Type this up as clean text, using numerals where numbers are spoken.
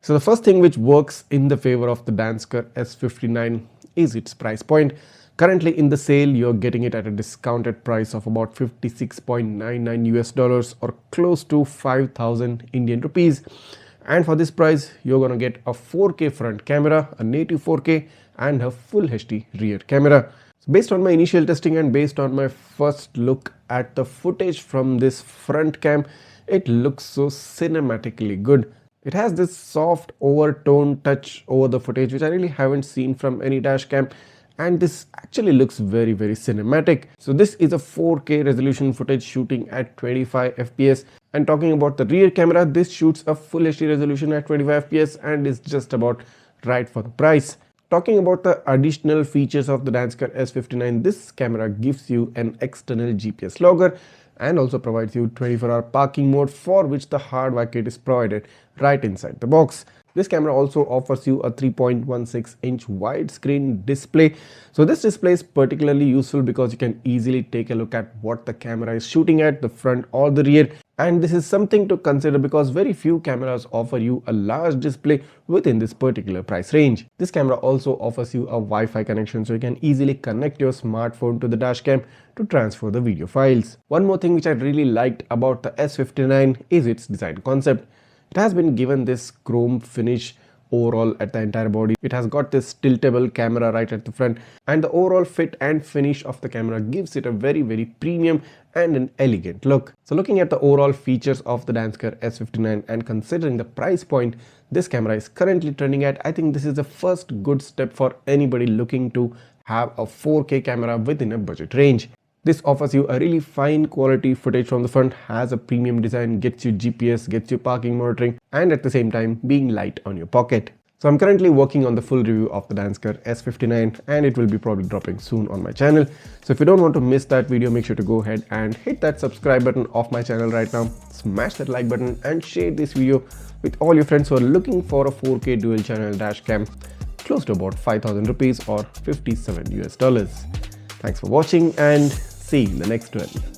So the first thing which works in the favor of the Dansker S59 is its price point. Currently in the sale, you're getting it at a discounted price of about $56.99 or close to 5,000 Indian rupees. And for this price, you're gonna get a 4K front camera, a native 4K and a full HD rear camera. So based on my initial testing and based on my first look at the footage from this front cam, it looks so cinematically good. It has this soft overtone touch over the footage which I really haven't seen from any dash cam, and this actually looks very cinematic. So this is a 4K resolution footage shooting at 25 fps, and talking about the rear camera, this shoots a full HD resolution at 25 fps and is just about right for the price. Talking about the additional features of the Dansker S59, this camera gives you an external GPS logger and also provides you 24-hour parking mode, for which the hardware kit is provided right inside the box. This camera also offers you a 3.16-inch widescreen display. So this display is particularly useful because you can easily take a look at what the camera is shooting at, the front or the rear. And this is something to consider because very few cameras offer you a large display within this particular price range. This camera also offers you a Wi-Fi connection, so you can easily connect your smartphone to the dashcam to transfer the video files. One more thing which I really liked about the S59 is its design concept. It has been given this chrome finish overall at the entire body. It has got this tiltable camera right at the front, and the overall fit and finish of the camera gives it a very premium and an elegant look. So looking at the overall features of the Dansker S59 and considering the price point this camera is currently trending at, I think this is the first good step for anybody looking to have a 4K camera within a budget range. This offers you a really fine quality footage from the front, has a premium design, gets you GPS, gets you parking monitoring, and at the same time being light on your pocket. So I'm currently working on the full review of the Dansker S59 and it will be probably dropping soon on my channel. So if you don't want to miss that video, make sure to go ahead and hit that subscribe button of my channel right now, smash that like button and share this video with all your friends who are looking for a 4K dual channel dash cam close to about 5,000 rupees or $57 US. Thanks for watching and see you in the next one.